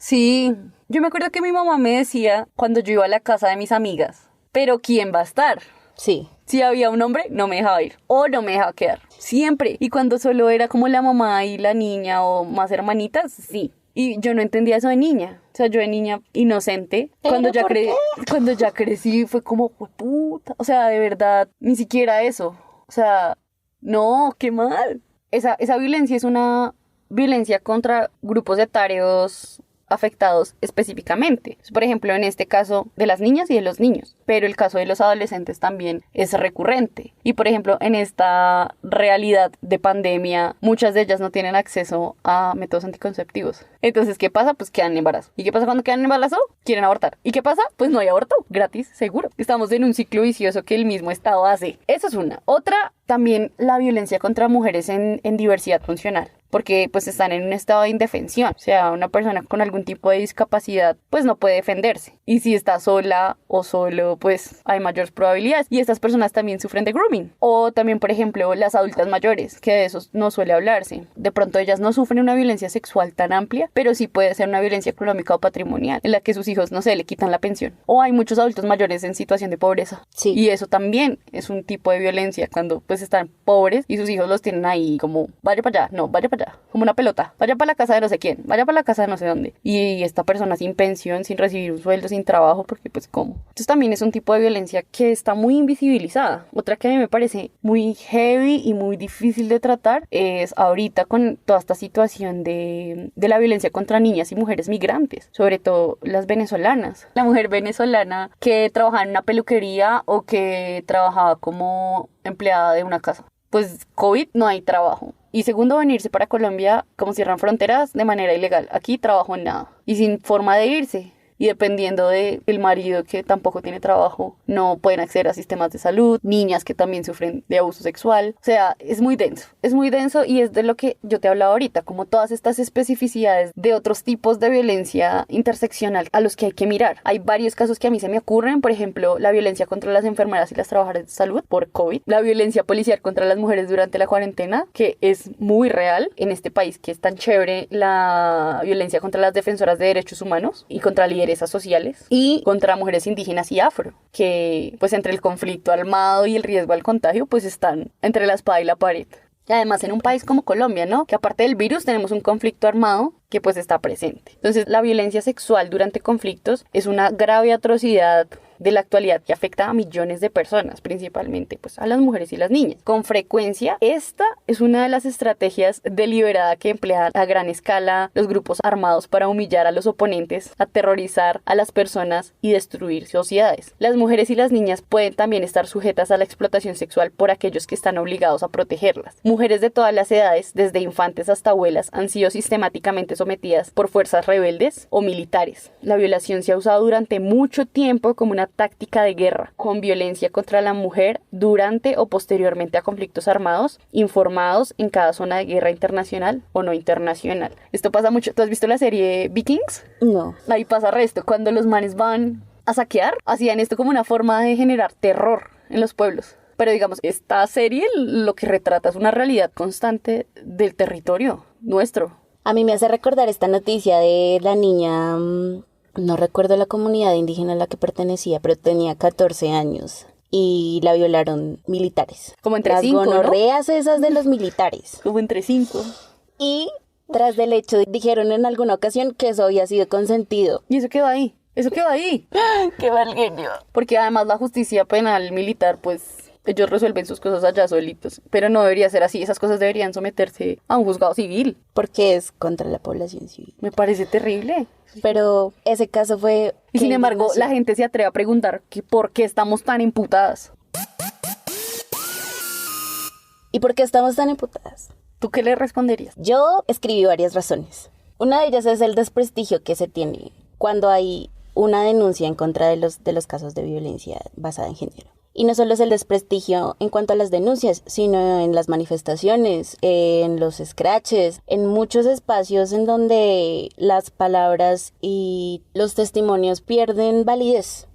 Sí, yo me acuerdo que mi mamá me decía cuando yo iba a la casa de mis amigas, pero ¿quién va a estar? Sí. Si había un hombre, no me dejaba ir o no me dejaba quedar. Siempre. Y cuando solo era como la mamá y la niña o más hermanitas, sí. Y yo no entendía eso de niña. O sea, yo de niña inocente. Cuando ya crecí fue como, puta. O sea, de verdad, ni siquiera eso. O sea, no, qué mal. Esa violencia es una violencia contra grupos etarios afectados específicamente. Por ejemplo, en este caso de las niñas y de los niños, pero el caso de los adolescentes también es recurrente. Y por ejemplo, en esta realidad de pandemia, muchas de ellas no tienen acceso a métodos anticonceptivos. Entonces, ¿qué pasa? Pues quedan en embarazo. ¿Y qué pasa cuando quedan en embarazo? Quieren abortar. ¿Y qué pasa? Pues no hay aborto. Gratis, seguro. Estamos en un ciclo vicioso que el mismo Estado hace. Eso es una. Otra, también la violencia contra mujeres en diversidad funcional, porque pues están en un estado de indefensión. O sea, una persona con algún tipo de discapacidad pues no puede defenderse. Y si está sola o solo, pues hay mayores probabilidades. Y estas personas también sufren de grooming. O también, por ejemplo, las adultas mayores, que de eso no suele hablarse. De pronto ellas no sufren una violencia sexual tan amplia, pero sí puede ser una violencia económica o patrimonial, en la que sus hijos, no sé, le quitan la pensión. O hay muchos adultos mayores en situación de pobreza. Sí. Y eso también es un tipo de violencia, cuando pues están pobres y sus hijos los tienen ahí como, vaya para allá, no, vaya para allá, como una pelota, vaya para la casa de no sé quién, vaya para la casa de no sé dónde. Y esta persona sin pensión, sin recibir un sueldo, sin trabajo, porque pues ¿cómo? Entonces también es un tipo de violencia que está muy invisibilizada. Otra que a mí me parece muy heavy y muy difícil de tratar es ahorita con toda esta situación de la violencia contra niñas y mujeres migrantes, sobre todo las venezolanas. La mujer venezolana que trabajaba en una peluquería o que trabajaba como empleada de una casa. Pues COVID, no hay trabajo. Y segundo, venirse para Colombia, como cierran fronteras, de manera ilegal. Aquí trabajo en nada. Y sin forma de irse. Y dependiendo del marido que tampoco tiene trabajo, no pueden acceder a sistemas de salud. Niñas que también sufren de abuso sexual. O sea, es muy denso y es de lo que yo te hablaba ahorita, como todas estas especificidades de otros tipos de violencia interseccional a los que hay que mirar. Hay varios casos que a mí se me ocurren, por ejemplo, la violencia contra las enfermeras y las trabajadoras de salud por COVID, la violencia policial contra las mujeres durante la cuarentena, que es muy real en este país, que es tan chévere, la violencia contra las defensoras de derechos humanos y contra líderes sociales y contra mujeres indígenas y afro, que pues entre el conflicto armado y el riesgo al contagio pues están entre la espada y la pared. Y además en un país como Colombia, ¿no? Que aparte del virus tenemos un conflicto armado que pues está presente. Entonces la violencia sexual durante conflictos es una grave atrocidad de la actualidad que afecta a millones de personas, principalmente pues a las mujeres y las niñas. Con frecuencia, esta es una de las estrategias deliberada que emplean a gran escala los grupos armados para humillar a los oponentes, aterrorizar a las personas y destruir sociedades. Las mujeres y las niñas pueden también estar sujetas a la explotación sexual por aquellos que están obligados a protegerlas. Mujeres de todas las edades, desde infantes hasta abuelas, han sido sistemáticamente sometidas por fuerzas rebeldes o militares. La violación se ha usado durante mucho tiempo como una táctica de guerra, con violencia contra la mujer durante o posteriormente a conflictos armados informados en cada zona de guerra internacional o no internacional. Esto pasa mucho. ¿Tú has visto la serie Vikings? No. Ahí pasa resto. Cuando los manes van a saquear, hacían esto como una forma de generar terror en los pueblos. Pero digamos, esta serie lo que retrata es una realidad constante del territorio nuestro. A mí me hace recordar esta noticia de la niña, no recuerdo la comunidad indígena a la que pertenecía, pero tenía 14 años y la violaron militares. Como entre las 5, ¿no? gonorreas esas de los militares. Como entre 5. Y tras del hecho dijeron en alguna ocasión que eso había sido consentido. Y eso quedó ahí. Eso quedó ahí. ¡Qué mal genio! Porque además la justicia penal militar, pues ellos resuelven sus cosas allá solitos. Pero no debería ser así. Esas cosas deberían someterse a un juzgado civil. Porque es contra la población civil. Me parece terrible. Pero ese caso fue... Y sin embargo, la gente se atreve a preguntar que por qué estamos tan imputadas. ¿Y por qué estamos tan imputadas? ¿Tú qué le responderías? Yo escribí varias razones. Una de ellas es el desprestigio que se tiene cuando hay una denuncia en contra de los casos de violencia basada en género. Y no solo es el desprestigio en cuanto a las denuncias, sino en las manifestaciones, en los scratches, en muchos espacios en donde las palabras y los testimonios pierden validez.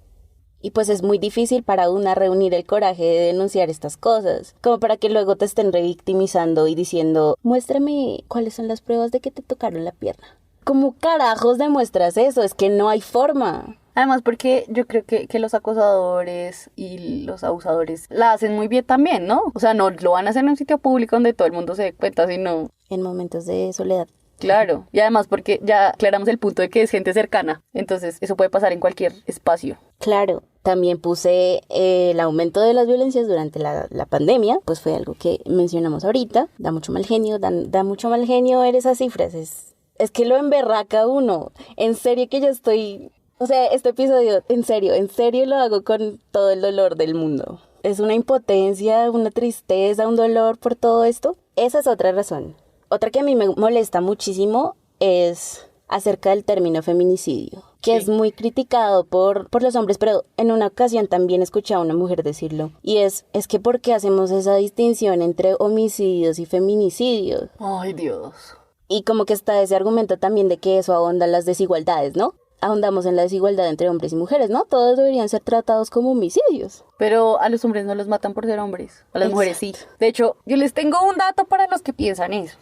Y pues es muy difícil para una reunir el coraje de denunciar estas cosas, como para que luego te estén revictimizando y diciendo, muéstrame cuáles son las pruebas de que te tocaron la pierna. ¿Cómo carajos demuestras eso? Es que no hay forma. Además, porque yo creo que los acosadores y los abusadores la hacen muy bien también, ¿no? O sea, no lo van a hacer en un sitio público donde todo el mundo se dé cuenta, sino... en momentos de soledad. Claro, y además porque ya aclaramos el punto de que es gente cercana, entonces eso puede pasar en cualquier espacio. Claro, también puse el aumento de las violencias durante la pandemia, pues fue algo que mencionamos ahorita, da mucho mal genio, da mucho mal genio ver esas cifras, Es que lo emberraca uno. En serio que yo estoy... O sea, este episodio, en serio lo hago con todo el dolor del mundo. Es una impotencia, una tristeza, un dolor por todo esto. Esa es otra razón. Otra que a mí me molesta muchísimo es acerca del término feminicidio, que es muy criticado por los hombres, pero en una ocasión también escuché a una mujer decirlo. Y es que ¿por qué hacemos esa distinción entre homicidios y feminicidios? Ay, Dios. Y como que está ese argumento también de que eso ahonda las desigualdades, ¿no? Ahondamos en la desigualdad entre hombres y mujeres, ¿no? Todos deberían ser tratados como homicidios. Pero a los hombres no los matan por ser hombres, a las mujeres sí. De hecho, yo les tengo un dato para los que piensan eso.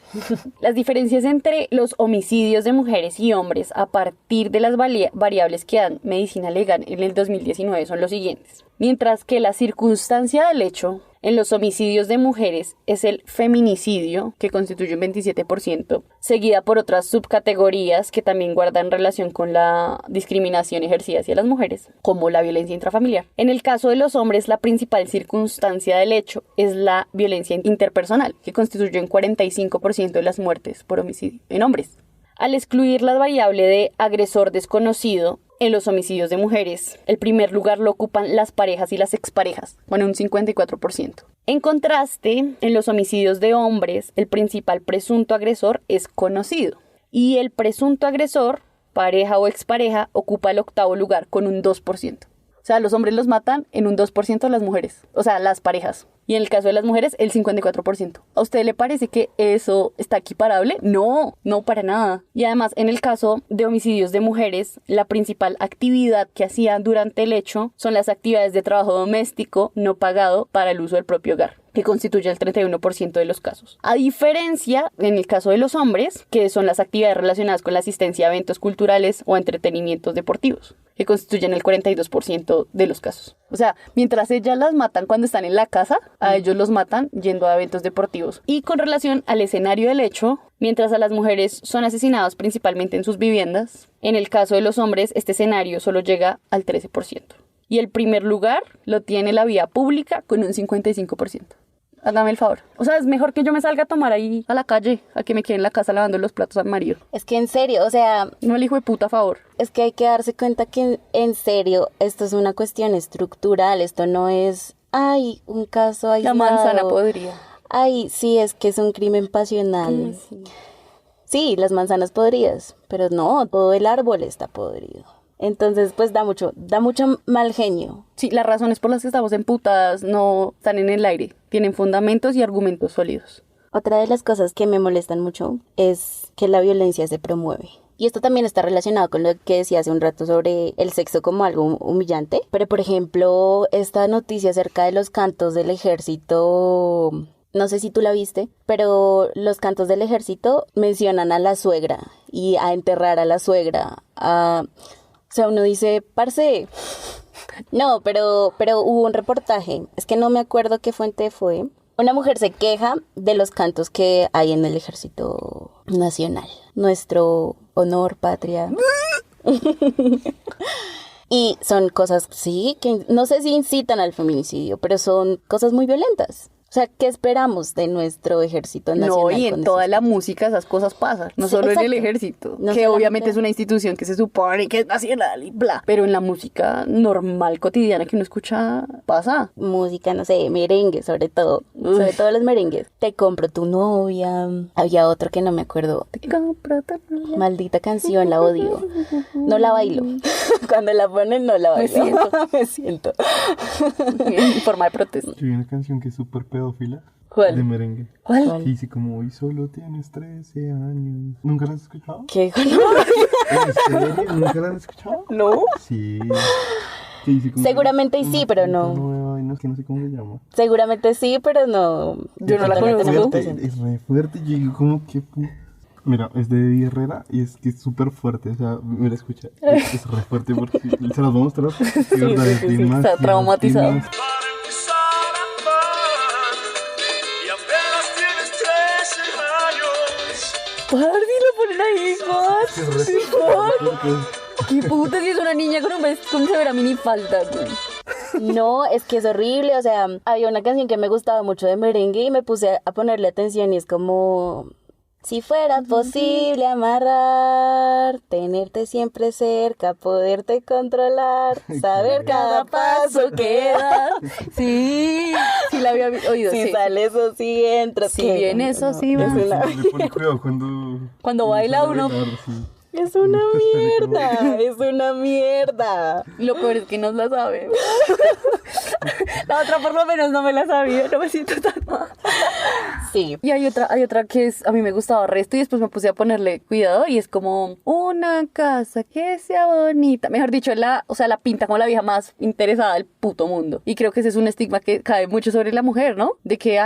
Las diferencias entre los homicidios de mujeres y hombres a partir de las variables que dan medicina legal en el 2019 son los siguientes. Mientras que la circunstancia del hecho en los homicidios de mujeres es el feminicidio, que constituye un 27%, seguida por otras subcategorías que también guardan relación con la discriminación ejercida hacia las mujeres, como la violencia intrafamiliar. En el caso de los hombres, la principal circunstancia del hecho es la violencia interpersonal, que constituye un 45% de las muertes por homicidio en hombres. Al excluir la variable de agresor desconocido, en los homicidios de mujeres, el primer lugar lo ocupan las parejas y las exparejas, con un 54%. En contraste, en los homicidios de hombres, el principal presunto agresor es conocido. Y el presunto agresor, pareja o expareja, ocupa el octavo lugar con un 2%. O sea, los hombres los matan en un 2% las mujeres, o sea, las parejas. Y en el caso de las mujeres, el 54%. ¿A usted le parece que eso está equiparable? No, no para nada. Y además, en el caso de homicidios de mujeres, la principal actividad que hacían durante el hecho son las actividades de trabajo doméstico no pagado para el uso del propio hogar, que constituye el 31% de los casos. A diferencia, en el caso de los hombres, que son las actividades relacionadas con la asistencia a eventos culturales o entretenimientos deportivos, que constituyen el 42% de los casos. O sea, mientras ellas las matan cuando están en la casa, a ellos los matan yendo a eventos deportivos. Y con relación al escenario del hecho, mientras a las mujeres son asesinadas principalmente en sus viviendas, en el caso de los hombres, este escenario solo llega al 13%. Y el primer lugar lo tiene la vía pública con un 55%. Hágame el favor. O sea, es mejor que yo me salga a tomar ahí a la calle, a que me quede en la casa lavando los platos al marido. Es que en serio, o sea... No el hijo de puta, a favor. Es que hay que darse cuenta que en serio, esto es una cuestión estructural, esto no es... Ay, un caso aislado. La manzana podrida. Ay, sí, es que es un crimen pasional. Sí, las manzanas podridas, pero no, todo el árbol está podrido. Entonces, pues da mucho mal genio. Sí, las razones por las que estamos emputadas no están en el aire. Tienen fundamentos y argumentos sólidos. Otra de las cosas que me molestan mucho es que la violencia se promueve. Y esto también está relacionado con lo que decía hace un rato sobre el sexo como algo humillante. Pero, por ejemplo, esta noticia acerca de los cantos del ejército... No sé si tú la viste, pero los cantos del ejército mencionan a la suegra y a enterrar a la suegra, O sea, uno dice, parce, no, pero hubo un reportaje, es que no me acuerdo qué fuente fue. Una mujer se queja de los cantos que hay en el Ejército Nacional, nuestro honor, patria. Y son cosas, sí, que no sé si incitan al feminicidio, pero son cosas muy violentas. O sea, ¿qué esperamos de nuestro ejército nacional? No, y en toda la música esas cosas pasan, no solo en el ejército, que obviamente es una institución que se supone que es nacional y bla, pero en la música normal, cotidiana que uno escucha, pasa. Música, no sé, merengue sobre todo los merengues. Te compro tu novia, había otro que no me acuerdo. Te compro tu novia. Maldita canción, la odio. No la bailo. Cuando la ponen no la bailo. Me siento. En forma de protesta. Hay una canción que es súper pedófila. ¿Cuál? De merengue. ¿Cuál? Que dice como, hoy solo tienes 13 años. ¿Nunca la has escuchado? ¿Qué? ¿En serio? ¿Nunca la has escuchado? No. Sí. Que dice como, seguramente sí, pero no. No, es que no sé cómo se llama. Seguramente sí, pero no. Yo no la Totalmente conozco. Fuerte, es re fuerte. Y yo como que... Mira, es de Eddie Herrera y es que es súper fuerte. O sea, mira, escucha. Es re fuerte porque... ¿Se los voy a mostrar? Sí, verdad, es demasiado, está traumatizado. demasiado. Pardi, lo ponen ahí, ¿what? ¿Qué puta si es una niña con severa minifalda, güey? No, es que es horrible. O sea, había una canción que me gustaba mucho de merengue y me puse a ponerle atención y es como... Si fuera posible amarrar, tenerte siempre cerca, poderte controlar, saber cada paso que das. Sí, sí la había oído. Si Sí. sales o si entras. Si ¿qué? bien eso sí, es va. una, Le pone cuidado Cuando baila uno. Sí. es una mierda, es una mierda. Lo peor es que no la sabe. La otra por lo menos no me la sabía, no me siento tan mal. Sí. Y hay otra que es, a mí me gustaba resto y después me puse a ponerle cuidado y es como una casa que sea bonita. Mejor dicho, la pinta como la vieja más interesada del puto mundo. Y creo que ese es un estigma que cae mucho sobre la mujer, ¿no? De que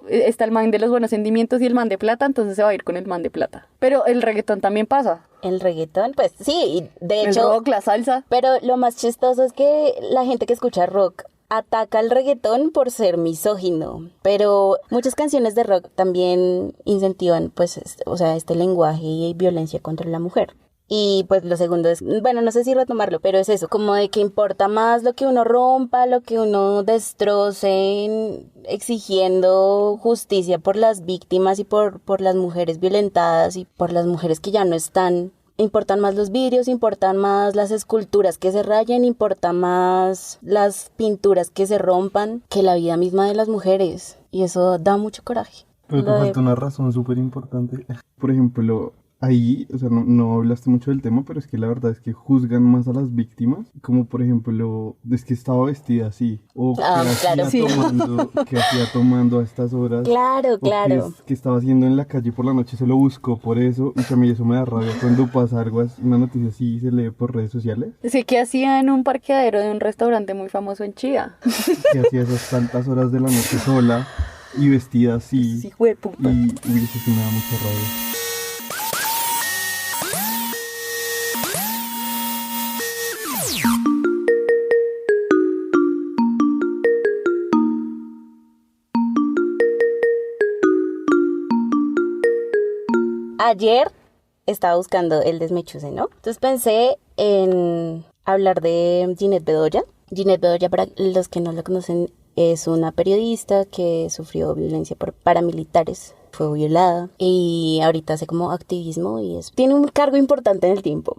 está el man de los buenos sentimientos y el man de plata, entonces se va a ir con el man de plata. Pero el reggaetón también pasa. El reggaetón, pues sí, y de El hecho, rock, la salsa. pero lo más chistoso es que la gente que escucha rock ataca al reggaetón por ser misógino, pero muchas canciones de rock también incentivan, pues, este lenguaje y violencia contra la mujer. Y pues lo segundo es, bueno, no sé si retomarlo, pero es eso, como de que importa más lo que uno rompa, lo que uno destroce, exigiendo justicia por las víctimas y por las mujeres violentadas y por las mujeres que ya no están. Importan más los vidrios, importan más las esculturas que se rayen, importa más las pinturas que se rompan que la vida misma de las mujeres. Y eso da mucho coraje. Pero te Lo de- falta una razón súper importante. Por ejemplo, ahí, o sea, no hablaste mucho del tema, pero es que la verdad es que juzgan más a las víctimas. Como por ejemplo, es que estaba vestida así. O Ah, claro. Sí. que hacía tomando a estas horas. Claro, O claro. que estaba haciendo en la calle por la noche, se lo buscó por eso. Y también eso me da rabia cuando pasa algo así, una noticia así y se lee por redes sociales. Sí, que hacía en un parqueadero de un restaurante muy famoso en Chía. Que hacía esas tantas horas de la noche sola y vestida así. Sí, fue puta. Y eso sí me da mucha rabia. Ayer estaba buscando el desmechuse, ¿no? Entonces pensé en hablar de Ginette Bedoya. Ginette Bedoya, para los que no la conocen, es una periodista que sufrió violencia por paramilitares. Fue violada y ahorita hace como activismo y tiene un cargo importante en el tiempo.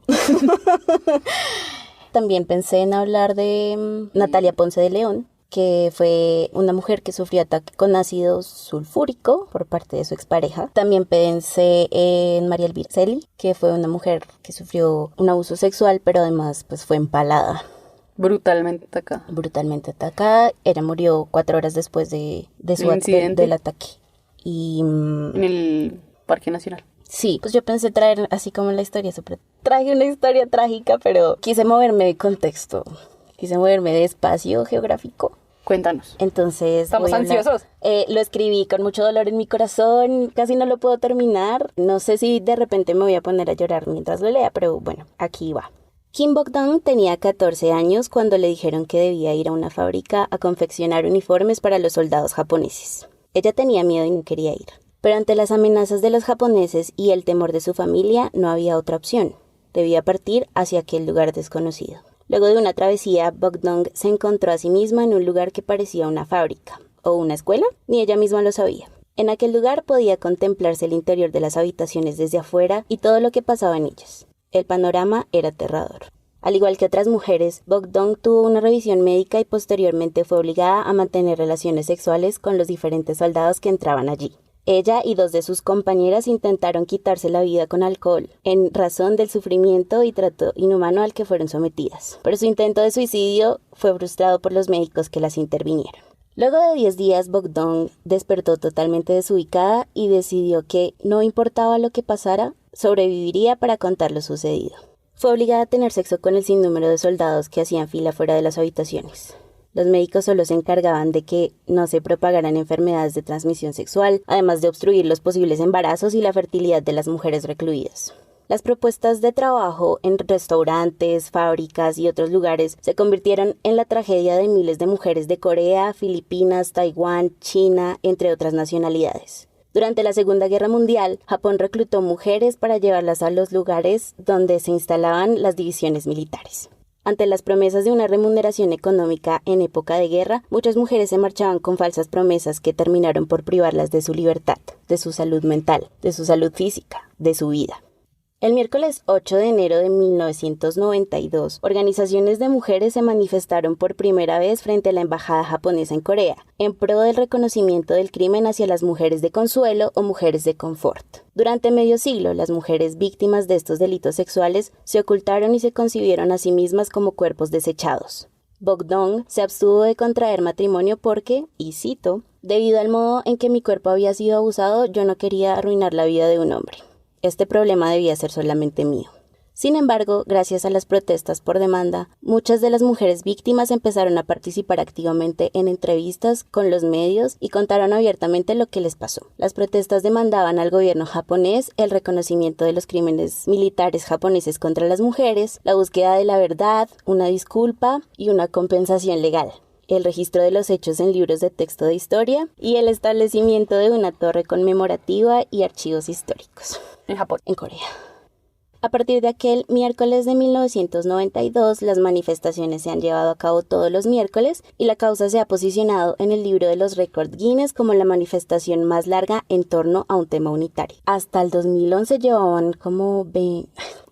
También pensé en hablar de Natalia Ponce de León, que fue una mujer que sufrió ataque con ácido sulfúrico por parte de su expareja. También pensé en María Elvira Celi, que fue una mujer que sufrió un abuso sexual, pero además pues fue empalada, Brutalmente atacada. brutalmente atacada. Ella murió 4 horas después de su incidente. del ataque. Y En el Parque Nacional. sí, pues yo pensé traer así como la historia traje una historia trágica, pero quise moverme de contexto, quise moverme de espacio geográfico. Cuéntanos. Entonces Estamos voy a hablar. ansiosos. Lo escribí con mucho dolor en mi corazón, casi no lo puedo terminar. No sé si de repente me voy a poner a llorar mientras lo lea, pero bueno, aquí va. Kim Bok-dong tenía 14 años cuando le dijeron que debía ir a una fábrica a confeccionar uniformes para los soldados japoneses. Ella tenía miedo y no quería ir. Pero ante las amenazas de los japoneses y el temor de su familia, no había otra opción. Debía partir hacia aquel lugar desconocido. Luego de una travesía, Bok-dong se encontró a sí misma en un lugar que parecía una fábrica. ¿O una escuela? Ni ella misma lo sabía. En aquel lugar podía contemplarse el interior de las habitaciones desde afuera y todo lo que pasaba en ellas. El panorama era aterrador. Al igual que otras mujeres, Bok-dong tuvo una revisión médica y posteriormente fue obligada a mantener relaciones sexuales con los diferentes soldados que entraban allí. Ella y 2 de sus compañeras intentaron quitarse la vida con alcohol, en razón del sufrimiento y trato inhumano al que fueron sometidas. Pero su intento de suicidio fue frustrado por los médicos que las intervinieron. Luego de 10 días, Bok-dong despertó totalmente desubicada y decidió que, no importaba lo que pasara, sobreviviría para contar lo sucedido. Fue obligada a tener sexo con el sinnúmero de soldados que hacían fila fuera de las habitaciones. Los médicos solo se encargaban de que no se propagaran enfermedades de transmisión sexual, además de obstruir los posibles embarazos y la fertilidad de las mujeres recluidas. Las propuestas de trabajo en restaurantes, fábricas y otros lugares se convirtieron en la tragedia de miles de mujeres de Corea, Filipinas, Taiwán, China, entre otras nacionalidades. Durante la Segunda Guerra Mundial, Japón reclutó mujeres para llevarlas a los lugares donde se instalaban las divisiones militares. Ante las promesas de una remuneración económica en época de guerra, muchas mujeres se marchaban con falsas promesas que terminaron por privarlas de su libertad, de su salud mental, de su salud física, de su vida. El miércoles 8 de enero de 1992, organizaciones de mujeres se manifestaron por primera vez frente a la embajada japonesa en Corea, en pro del reconocimiento del crimen hacia las mujeres de consuelo o mujeres de confort. Durante medio siglo, las mujeres víctimas de estos delitos sexuales se ocultaron y se concibieron a sí mismas como cuerpos desechados. Bogdong se abstuvo de contraer matrimonio porque, y cito, «debido al modo en que mi cuerpo había sido abusado, yo no quería arruinar la vida de un hombre. Este problema debía ser solamente mío». Sin embargo, gracias a las protestas por demanda, muchas de las mujeres víctimas empezaron a participar activamente en entrevistas con los medios y contaron abiertamente lo que les pasó. Las protestas demandaban al gobierno japonés el reconocimiento de los crímenes militares japoneses contra las mujeres, la búsqueda de la verdad, una disculpa y una compensación legal, el registro de los hechos en libros de texto de historia y el establecimiento de una torre conmemorativa y archivos históricos. En Japón. En Corea. A partir de aquel miércoles de 1992, las manifestaciones se han llevado a cabo todos los miércoles y la causa se ha posicionado en el libro de los récords Guinness como la manifestación más larga en torno a un tema unitario. Hasta el 2011 llevaban como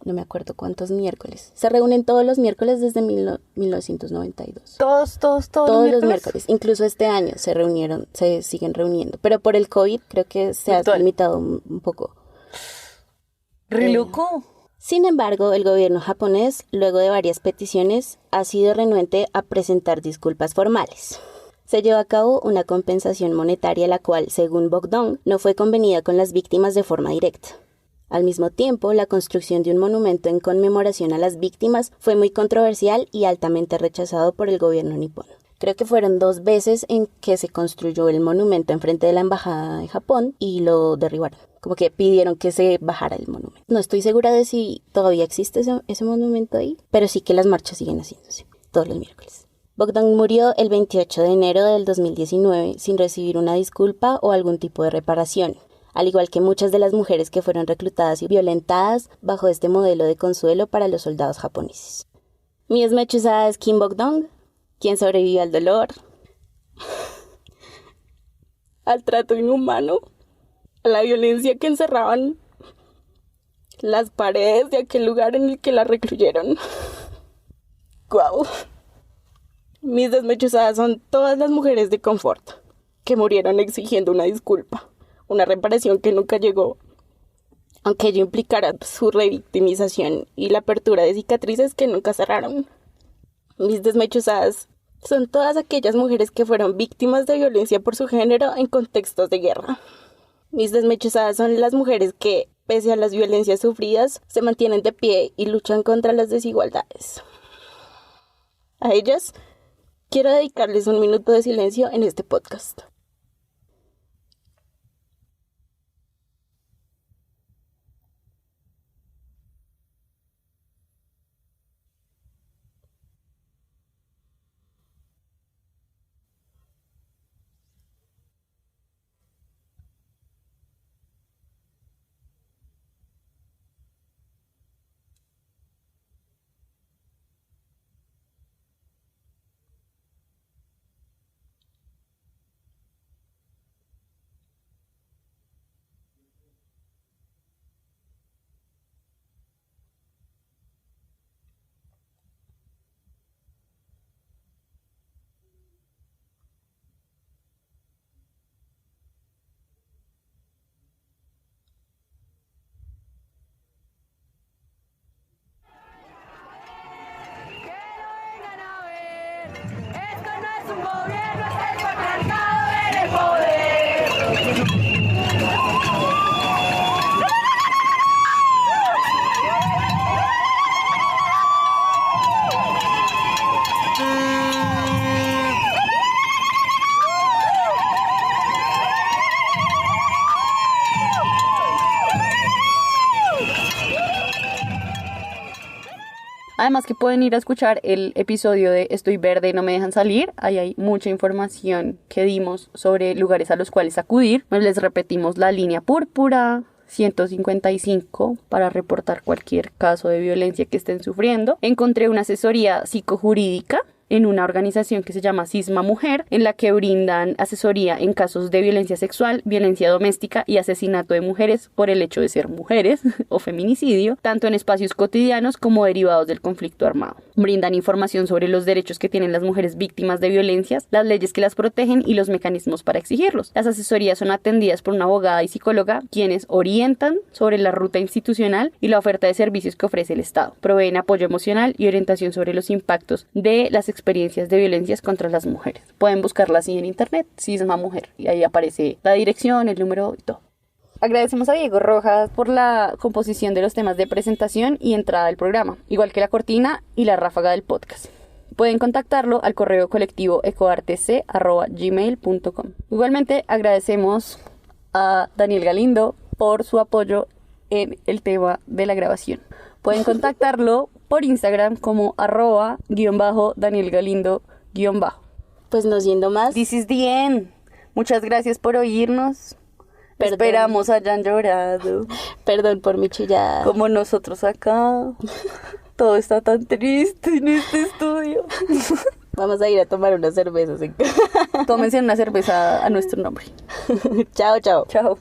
no me acuerdo cuántos miércoles. Se reúnen todos los miércoles desde 1992. Todos los miércoles. Incluso este año se siguen reuniendo. Pero por el COVID creo que se ha limitado un poco. ¡Re loco! Sin embargo, el gobierno japonés, luego de varias peticiones, ha sido renuente a presentar disculpas formales. Se llevó a cabo una compensación monetaria la cual, según Bogdong, no fue convenida con las víctimas de forma directa. Al mismo tiempo, la construcción de un monumento en conmemoración a las víctimas fue muy controversial y altamente rechazado por el gobierno nipón. Creo que fueron 2 veces en que se construyó el monumento enfrente de la embajada de Japón y lo derribaron. Como que pidieron que se bajara el monumento. No estoy segura de si todavía existe ese monumento ahí, pero sí que las marchas siguen haciéndose todos los miércoles. Bogdong murió el 28 de enero del 2019 sin recibir una disculpa o algún tipo de reparación, al igual que muchas de las mujeres que fueron reclutadas y violentadas bajo este modelo de consuelo para los soldados japoneses. Mi desmechuzada es Kim Bogdong, quien sobrevivió al dolor, al trato inhumano, a la violencia que encerraban las paredes de aquel lugar en el que la recluyeron. ¡Guau! Mis desmechuzadas son todas las mujeres de confort que murieron exigiendo una disculpa, una reparación que nunca llegó, aunque ello implicara su revictimización y la apertura de cicatrices que nunca cerraron. Mis desmechuzadas son todas aquellas mujeres que fueron víctimas de violencia por su género en contextos de guerra. Mis desmechuzadas son las mujeres que, pese a las violencias sufridas, se mantienen de pie y luchan contra las desigualdades. A ellas, quiero dedicarles un minuto de silencio en este podcast. Además que pueden ir a escuchar el episodio de Estoy Verde, no me dejan salir. Ahí hay mucha información que dimos sobre lugares a los cuales acudir. Les repetimos la línea púrpura, 155 para reportar cualquier caso de violencia que estén sufriendo. Encontré una asesoría psicojurídica en una organización que se llama Cisma Mujer, en la que brindan asesoría en casos de violencia sexual, violencia doméstica y asesinato de mujeres por el hecho de ser mujeres o feminicidio, tanto en espacios cotidianos como derivados del conflicto armado. Brindan información sobre los derechos que tienen las mujeres víctimas de violencias, las leyes que las protegen y los mecanismos para exigirlos. Las asesorías son atendidas por una abogada y psicóloga, quienes orientan sobre la ruta institucional y la oferta de servicios que ofrece el Estado. Proveen apoyo emocional y orientación sobre los impactos de las experiencias de violencias contra las mujeres. Pueden buscarla así en internet, Cisma Mujer, y ahí aparece la dirección, el número y todo. Agradecemos a Diego Rojas por la composición de los temas de presentación y entrada del programa, igual que la cortina y la ráfaga del podcast. Pueden contactarlo al correo colectivo ecoartc@gmail.com. Igualmente agradecemos a Daniel Galindo por su apoyo en el tema de la grabación. Pueden contactarlo por Instagram como @_Daniel Galindo_. Pues no siendo más. This is the end. Muchas gracias por oírnos. Perdón. Esperamos hayan llorado. Perdón por mi chillada. Como nosotros acá. Todo está tan triste en este estudio. Vamos a ir a tomar unas cervezas. Tómense una cerveza a nuestro nombre. Chao, chao. Chao.